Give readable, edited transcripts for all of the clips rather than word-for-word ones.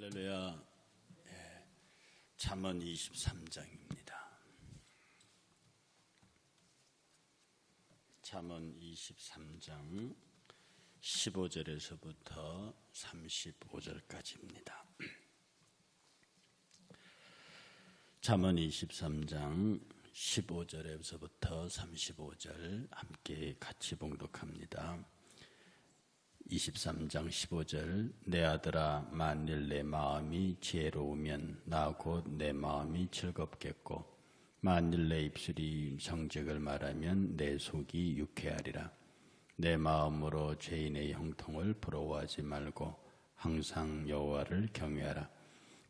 할렐루야. 잠언 23장입니다. 잠언 23장 15절에서부터 35절까지입니다. 잠언 23장 15절에서부터 35절 함께 같이 봉독합니다. 23장 15절 내 아들아 만일 내 마음이 지혜로우면 나 곧 내 마음이 즐겁겠고 만일 내 입술이 정직을 말하면 내 속이 유쾌하리라. 내 마음으로 죄인의 형통을 부러워하지 말고 항상 여호와를 경외하라.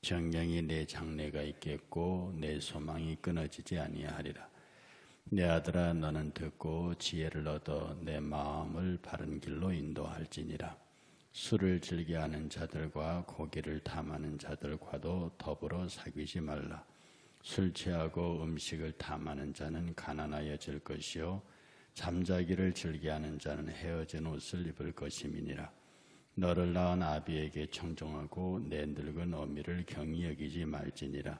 정령이 내 장래가 있겠고 내 소망이 끊어지지 아니하리라. 내 아들아 너는 듣고 지혜를 얻어 내 마음을 바른 길로 인도할지니라. 술을 즐겨하는 자들과 고기를 탐하는 자들과도 더불어 사귀지 말라. 술 취하고 음식을 탐하는 자는 가난하여질 것이요 잠자기를 즐겨하는 자는 헤어진 옷을 입을 것임이니라. 너를 낳은 아비에게 청종하고 내 늙은 어미를 경히 여기지 말지니라.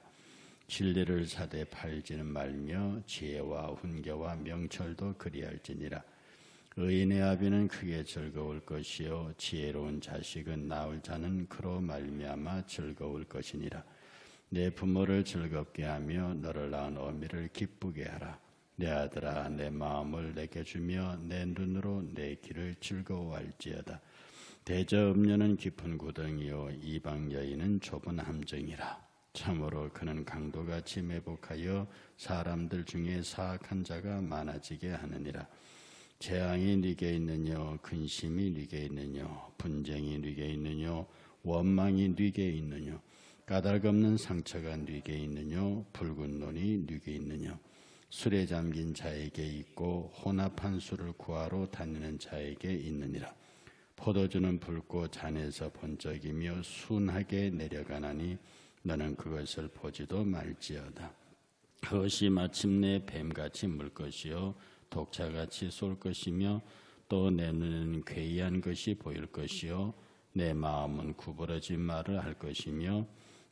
진리를 사되 팔지는 말며 지혜와 훈계와 명철도 그리할지니라. 의인의 아비는 크게 즐거울 것이요 지혜로운 자식은 낳을 자는 그로 말미암아 즐거울 것이니라. 내 부모를 즐겁게 하며 너를 낳은 어미를 기쁘게 하라. 내 아들아 내 마음을 내게 주며 내 눈으로 내 길을 즐거워할지어다. 대저 음료는 깊은 구덩이요 이방 여인은 좁은 함정이라. 참으로 그는 강도같이 매복하여 사람들 중에 사악한 자가 많아지게 하느니라. 재앙이 네게 있느뇨 근심이 네게 있느뇨 분쟁이 네게 있느뇨 원망이 네게 있느뇨 까닭없는 상처가 네게 있느뇨 붉은 눈이 네게 있느뇨 술에 잠긴 자에게 있고 혼합한 술을 구하러 다니는 자에게 있느니라. 포도주는 붉고 잔에서 번쩍이며 순하게 내려가나니 너는 그것을 보지도 말지어다. 그것이 마침내 뱀같이 물 것이요 독차같이 쏠 것이며 또 내 눈에는 괴이한 것이 보일 것이요 내 마음은 구부러진 말을 할 것이며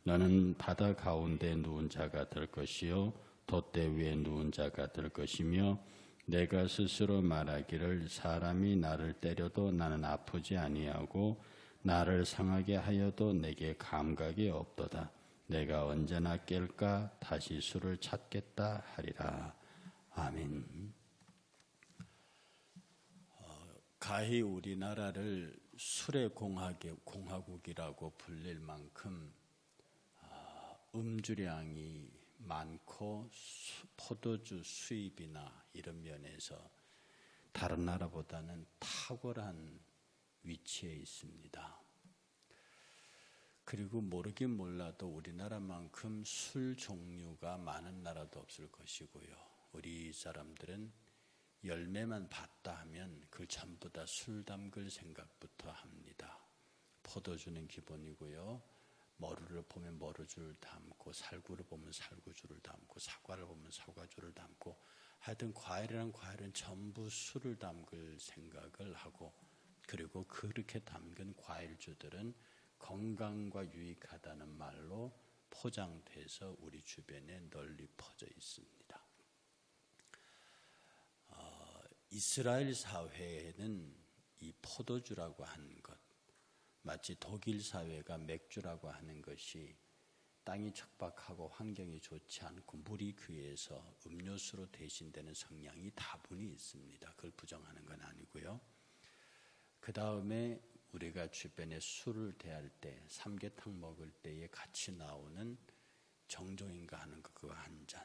너는 바다 가운데 누운 자가 될 것이요 돛대 위에 누운 자가 될 것이며 내가 스스로 말하기를 사람이 나를 때려도 나는 아프지 아니하고 나를 상하게 하여도 내게 감각이 없도다. 내가 언제나 깰까 다시 술을 찾겠다 하리라. 아멘. 가히 우리나라를 술의 공화국이라고 불릴 만큼 음주량이 많고 포도주 수입이나 이런 면에서 다른 나라보다는 탁월한 위치에 있습니다. 그리고 모르긴 몰라도 우리나라만큼 술 종류가 많은 나라도 없을 것이고요. 우리 사람들은 열매만 봤다 하면 그걸 전부 다 술 담글 생각부터 합니다. 포도주는 기본이고요. 머루를 보면 머루주를 담고 살구를 보면 살구주를 담고 사과를 보면 사과주를 담고 하여튼 과일은 전부 술을 담글 생각을 하고 그리고 그렇게 담근 과일주들은 건강과 유익하다는 말로 포장돼서 우리 주변에 널리 퍼져 있습니다. 이스라엘 사회에는 이 포도주라고 하는 것, 마치 독일 사회가 맥주라고 하는 것이 땅이 척박하고 환경이 좋지 않고 물이 귀해서 음료수로 대신되는 성향이 다분히 있습니다. 그걸 부정하는 건 아니고요. 그 다음에 우리가 주변에 술을 대할 때 삼계탕 먹을 때에 같이 나오는 정종인가 하는 그거 한 잔,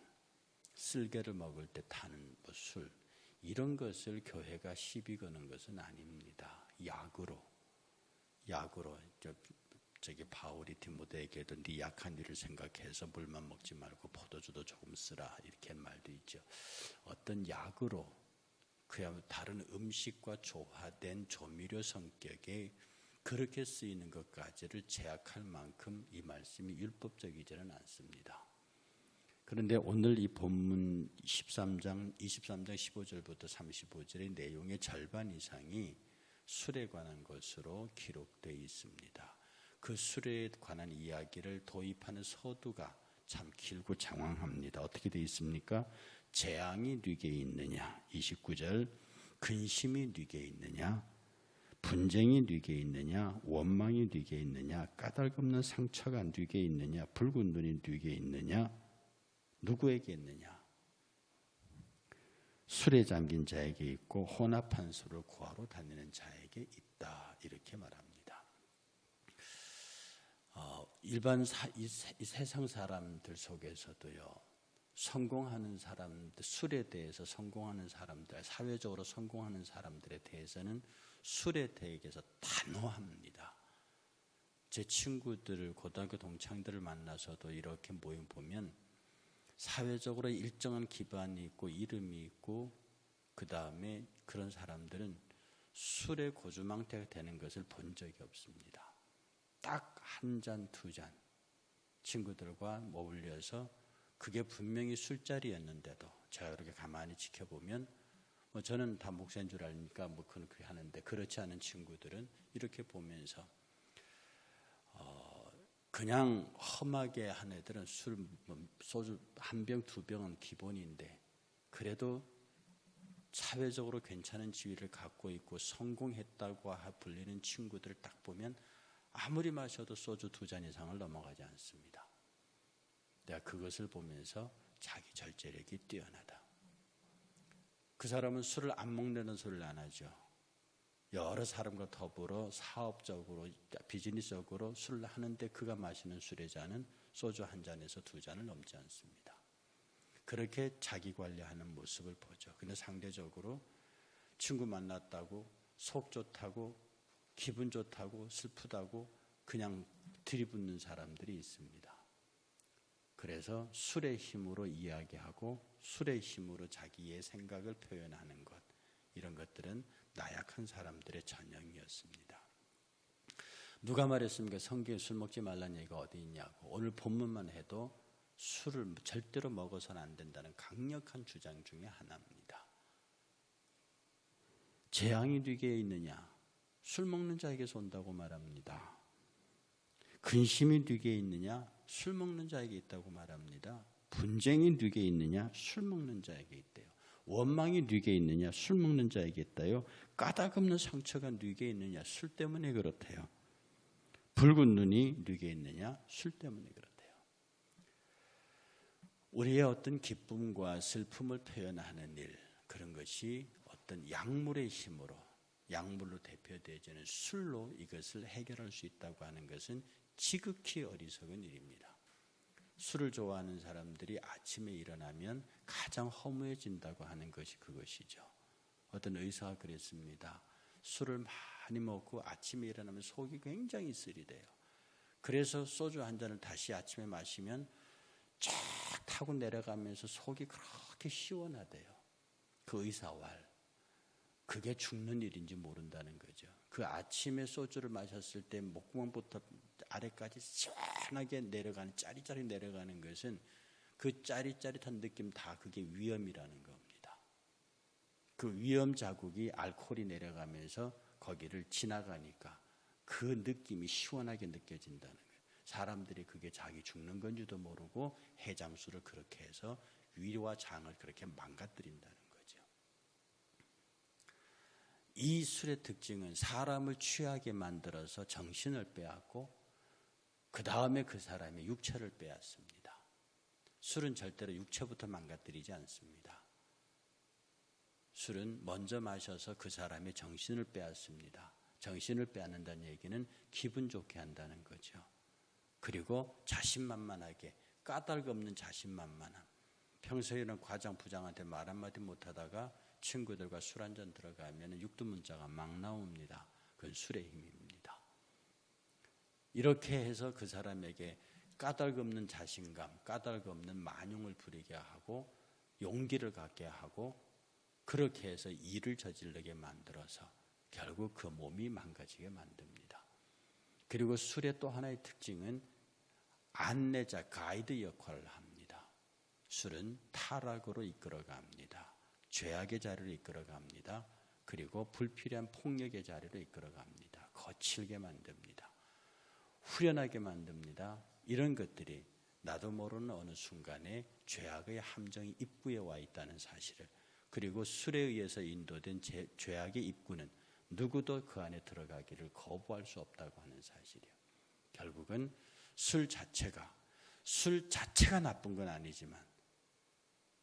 쓸개를 먹을 때 타는 술 이런 것을 교회가 시비 거는 것은 아닙니다. 약으로 저기 바울이 디모데에게도 네 약한 일을 생각해서 물만 먹지 말고 포도주도 조금 쓰라 이렇게 한 말도 있죠. 어떤 약으로 그야말로 다른 음식과 조화된 조미료 성격의 그렇게 쓰이는 것까지를 제약할 만큼 이 말씀이 율법적이지는 않습니다. 그런데 오늘 이 본문 23장 15절부터 35절의 내용의 절반 이상이 술에 관한 것으로 기록되어 있습니다. 그 술에 관한 이야기를 도입하는 서두가 참 길고 장황합니다. 어떻게 되어 있습니까? 재앙이 네게 있느냐 29절, 근심이 네게 있느냐, 분쟁이 네게 있느냐, 원망이 네게 있느냐, 까닭없는 상처가 네게 있느냐, 붉은 눈이 네게 있느냐, 누구에게 있느냐? 술에 잠긴 자에게 있고 혼합한 술을 구하러 다니는 자에게 있다, 이렇게 말합니다. 일반 이 세상 사람들 속에서도요, 성공하는 사람들, 술에 대해서 성공하는 사람들, 사회적으로 성공하는 사람들에 대해서는 술에 대해서 단호합니다. 제 친구들, 고등학교 동창들을 만나서도 이렇게 모임 보면 사회적으로 일정한 기반이 있고 이름이 있고 그 다음에 그런 사람들은 술에 고주망태가 되는 것을 본 적이 없습니다. 딱 한 잔, 두 잔 친구들과 어울려서 그게 분명히 술자리였는데도 제가 그렇게 가만히 지켜보면 저는 다 목사인 줄 아니까 그렇게 하는데 그렇지 않은 친구들은 이렇게 보면서 그냥 험하게 한 애들은 소주 한 병, 두 병은 기본인데 그래도 사회적으로 괜찮은 지위를 갖고 있고 성공했다고 불리는 친구들을 딱 보면 아무리 마셔도 소주 두 잔 이상을 넘어가지 않습니다. 내가 그것을 보면서 자기 절제력이 뛰어나다. 그 사람은 술을 안 먹는 소리를 안 하죠. 여러 사람과 더불어 사업적으로 비즈니스적으로 술을 하는데 그가 마시는 술의 잔은 소주 한 잔에서 두 잔을 넘지 않습니다. 그렇게 자기 관리하는 모습을 보죠. 근데 상대적으로 친구 만났다고 속 좋다고 기분 좋다고 슬프다고 그냥 들이붓는 사람들이 있습니다. 그래서 술의 힘으로 이야기하고 술의 힘으로 자기의 생각을 표현하는 것, 이런 것들은 나약한 사람들의 전형이었습니다. 누가 말했습니까? 성경에 술 먹지 말라는 얘기가 어디 있냐고. 오늘 본문만 해도 술을 절대로 먹어서는 안 된다는 강력한 주장 중에 하나입니다. 재앙이 네게 있느냐? 술 먹는 자에게서 온다고 말합니다. 근심이 네게 있느냐? 술 먹는 자에게 있다고 말합니다. 분쟁이 네게 있느냐? 술 먹는 자에게 있대요. 원망이 네게 있느냐? 술 먹는 자에게 있다요. 까닭없는 상처가 네게 있느냐? 술 때문에 그렇대요. 붉은 눈이 네게 있느냐? 술 때문에 그렇대요. 우리의 어떤 기쁨과 슬픔을 표현하는 일, 그런 것이 어떤 약물의 힘으로, 약물로 대표되어지는 술로 이것을 해결할 수 있다고 하는 것은 지극히 어리석은 일입니다. 술을 좋아하는 사람들이 아침에 일어나면 가장 허무해진다고 하는 것이 그것이죠. 어떤 의사가 그랬습니다. 술을 많이 먹고 아침에 일어나면 속이 굉장히 쓰리대요. 그래서 소주 한 잔을 다시 아침에 마시면 쫙 타고 내려가면서 속이 그렇게 시원하대요. 그 의사 말. 그게 죽는 일인지 모른다는 거죠. 그 아침에 소주를 마셨을 때 목구멍부터 아래까지 시원하게 내려가는, 짜릿짜릿 내려가는 것은 그 짜릿짜릿한 느낌 다 그게 위험이라는 겁니다. 그 위험 자국이 알코올이 내려가면서 거기를 지나가니까 그 느낌이 시원하게 느껴진다는 거예요. 사람들이 그게 자기 죽는 건지도 모르고 해장술을 그렇게 해서 위와 장을 그렇게 망가뜨린다는 거죠. 이 술의 특징은 사람을 취하게 만들어서 정신을 빼앗고 그 다음에 그 사람의 육체를 빼앗습니다. 술은 절대로 육체부터 망가뜨리지 않습니다. 술은 먼저 마셔서 그 사람의 정신을 빼앗습니다. 정신을 빼앗는다는 얘기는 기분 좋게 한다는 거죠. 그리고 자신만만하게, 까닭 없는 자신만만함. 평소에는 과장 부장한테 말 한마디 못하다가 친구들과 술 한잔 들어가면 육두문자가 막 나옵니다. 그건 술의 힘입니다. 이렇게 해서 그 사람에게 까닭 없는 자신감, 까닭 없는 만용을 부리게 하고 용기를 갖게 하고 그렇게 해서 일을 저지르게 만들어서 결국 그 몸이 망가지게 만듭니다. 그리고 술의 또 하나의 특징은 안내자, 가이드 역할을 합니다. 술은 타락으로 이끌어갑니다. 죄악의 자리로 이끌어갑니다. 그리고 불필요한 폭력의 자리로 이끌어갑니다. 거칠게 만듭니다. 후련하게 만듭니다. 이런 것들이 나도 모르는 어느 순간에 죄악의 함정이 입구에 와 있다는 사실을, 그리고 술에 의해서 인도된 죄악의 입구는 누구도 그 안에 들어가기를 거부할 수 없다고 하는 사실이에요. 결국은 술 자체가 나쁜 건 아니지만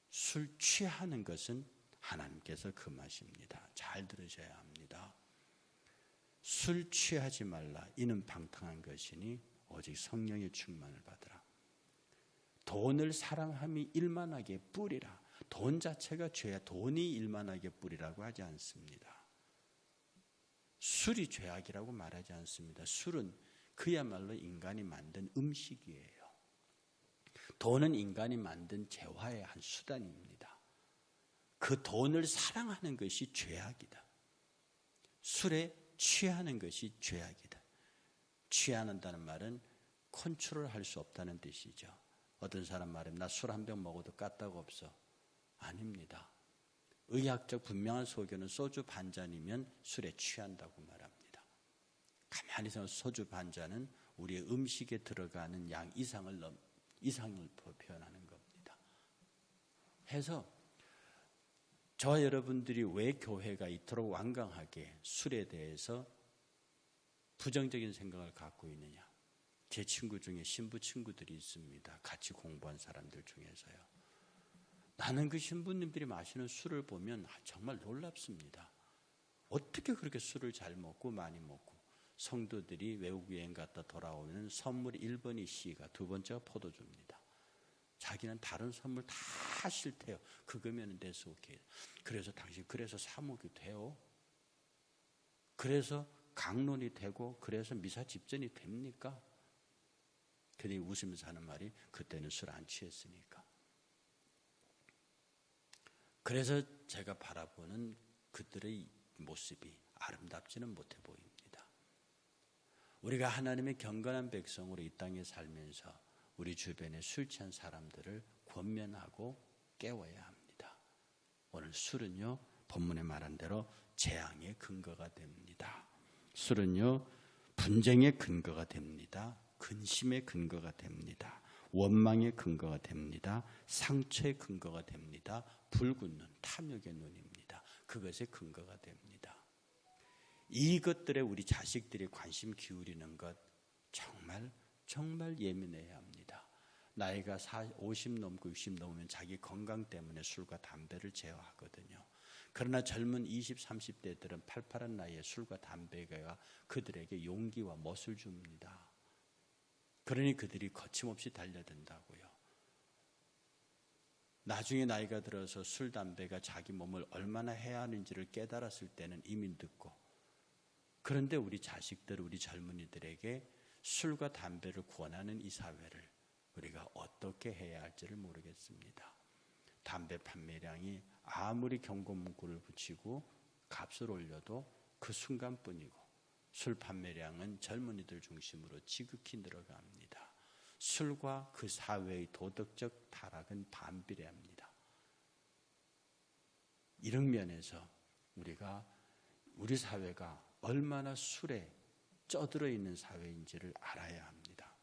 술 취하는 것은 하나님께서 금하십니다. 잘 들으셔야 합니다. 술 취하지 말라. 이는 방탕한 것이니 오직 성령의 충만을 받으라. 돈을 사랑함이 일만하게 뿌리라. 돈 자체가 죄야. 돈이 일만하게 뿌리라고 하지 않습니다. 술이 죄악이라고 말하지 않습니다. 술은 그야말로 인간이 만든 음식이에요. 돈은 인간이 만든 재화의 한 수단입니다. 그 돈을 사랑하는 것이 죄악이다. 술에 취하는 것이 죄악이다. 취한다는 말은 컨트롤할 수 없다는 뜻이죠. 어떤 사람 말하면 나 술 한 병 먹어도 까딱 없어. 아닙니다. 의학적 분명한 소견은 소주 반 잔이면 술에 취한다고 말합니다. 가만히 생각해 소주 반 잔은 우리의 음식에 들어가는 양 이상을 표현하는 겁니다. 해서 저와 여러분들이 왜 교회가 이토록 완강하게 술에 대해서 부정적인 생각을 갖고 있느냐. 제 친구 중에 신부 친구들이 있습니다. 같이 공부한 사람들 중에서요. 나는 그 신부님들이 마시는 술을 보면 정말 놀랍습니다. 어떻게 그렇게 술을 잘 먹고 많이 먹고, 성도들이 외국 여행 갔다 돌아오면 선물 1번이 C가, 2번째가 포도주입니다. 자기는 다른 선물 다 싫대요. 그거면 돼서 오케이. 그래서 당신 그래서 사목이 돼요? 그래서 강론이 되고 그래서 미사 집전이 됩니까? 그들이 웃으면서 하는 말이 그때는 술 안 취했으니까. 그래서 제가 바라보는 그들의 모습이 아름답지는 못해 보입니다. 우리가 하나님의 경건한 백성으로 이 땅에 살면서 우리 주변에 술 취한 사람들을 권면하고 깨워야 합니다. 오늘 술은요, 본문에 말한 대로 재앙의 근거가 됩니다. 술은요, 분쟁의 근거가 됩니다. 근심의 근거가 됩니다. 원망의 근거가 됩니다. 상처의 근거가 됩니다. 붉은 눈, 탐욕의 눈입니다. 그것의 근거가 됩니다. 이것들에 우리 자식들이 관심 기울이는 것 정말 예민해야 합니다. 나이가 50 넘고 60 넘으면 자기 건강 때문에 술과 담배를 제어하거든요. 그러나 젊은 20, 30대들은 팔팔한 나이에 술과 담배가 그들에게 용기와 멋을 줍니다. 그러니 그들이 거침없이 달려든다고요. 나중에 나이가 들어서 술, 담배가 자기 몸을 얼마나 해야 하는지를 깨달았을 때는 이미 늦고, 그런데 우리 자식들, 우리 젊은이들에게 술과 담배를 권하는 이 사회를 우리가 어떻게 해야 할지를 모르겠습니다. 담배 판매량이 아무리 경고 문구를 붙이고 값을 올려도 그 순간뿐이고, 술 판매량은 젊은이들 중심으로 지극히 늘어갑니다. 술과 그 사회의 도덕적 타락은 반비례합니다. 이런 면에서 우리 사회가 얼마나 술에 쪄들어 있는 사회인지를 알아야 합니다.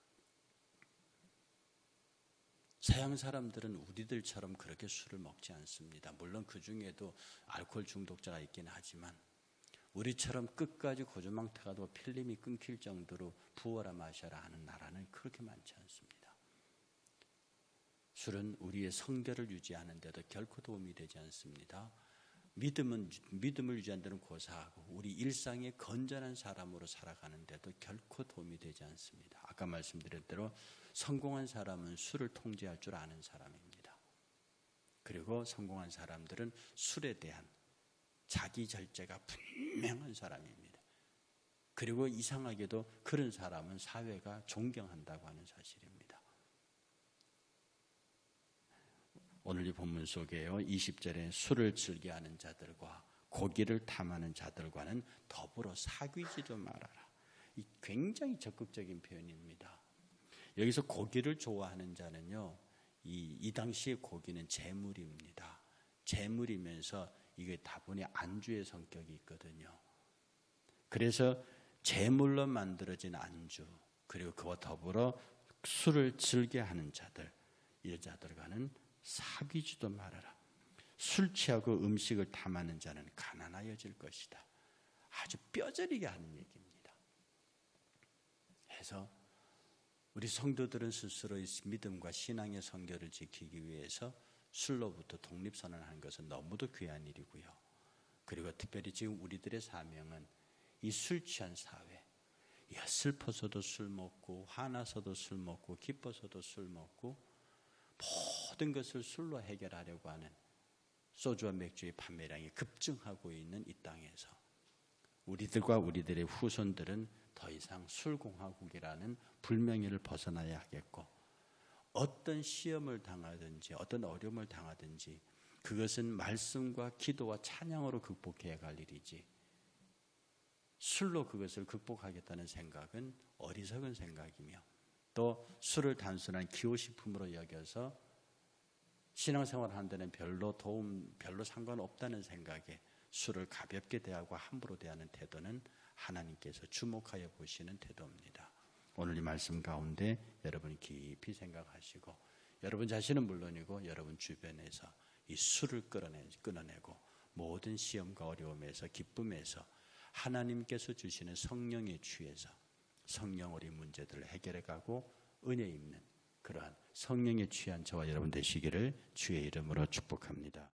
서양 사람들은 우리들처럼 그렇게 술을 먹지 않습니다. 물론 그 중에도 알코올 중독자가 있긴 하지만 우리처럼 끝까지 고주망태가 되고 필름이 끊길 정도로 부어라 마셔라 하는 나라는 그렇게 많지 않습니다. 술은 우리의 성결을 유지하는 데도 결코 도움이 되지 않습니다. 믿음을 유지하는 데는 고사하고 우리 일상의 건전한 사람으로 살아가는 데도 결코 도움이 되지 않습니다. 아까 말씀드린 대로 성공한 사람은 술을 통제할 줄 아는 사람입니다. 그리고 성공한 사람들은 술에 대한 자기 절제가 분명한 사람입니다. 그리고 이상하게도 그런 사람은 사회가 존경한다고 하는 사실입니다. 오늘 이 본문 속에요, 20절에 술을 즐겨하는 자들과 고기를 탐하는 자들과는 더불어 사귀지도 말아라. 이 굉장히 적극적인 표현입니다. 여기서 고기를 좋아하는 자는요, 이 당시의 고기는 재물입니다. 재물이면서 이게 다분히 안주의 성격이 있거든요. 그래서 재물로 만들어진 안주, 그리고 그와 더불어 술을 즐겨 하는 자들, 이 자들과는 사귀지도 말아라. 술 취하고 음식을 탐하는 자는 가난하여질 것이다. 아주 뼈저리게 하는 얘기입니다. 해서 우리 성도들은 스스로 믿음과 신앙의 성결을 지키기 위해서 술로부터 독립선언하는 것은 너무도 귀한 일이고요. 그리고 특별히 지금 우리들의 사명은 이 술 취한 사회, 슬퍼서도 술 먹고 화나서도 술 먹고 기뻐서도 술 먹고 모든 것을 술로 해결하려고 하는 소주와 맥주의 판매량이 급증하고 있는 이 땅에서 우리들과 우리들의 후손들은 더 이상 술공화국이라는 불명예를 벗어나야 하겠고, 어떤 시험을 당하든지 어떤 어려움을 당하든지 그것은 말씀과 기도와 찬양으로 극복해야 할 일이지, 술로 그것을 극복하겠다는 생각은 어리석은 생각이며, 또 술을 단순한 기호식품으로 여겨서 신앙생활 하는 데는 별로 상관없다는 생각에 술을 가볍게 대하고 함부로 대하는 태도는 하나님께서 주목하여 보시는 태도입니다. 오늘 이 말씀 가운데 여러분 깊이 생각하시고, 여러분 자신은 물론이고 여러분 주변에서 이 술을 끊어내고 모든 시험과 어려움에서 기쁨에서 하나님께서 주시는 성령에 취해서 성령으로 이 문제들을 해결해 가고 은혜 입는 그러한 성령에 취한 저와 여러분 되시기를 주의 이름으로 축복합니다.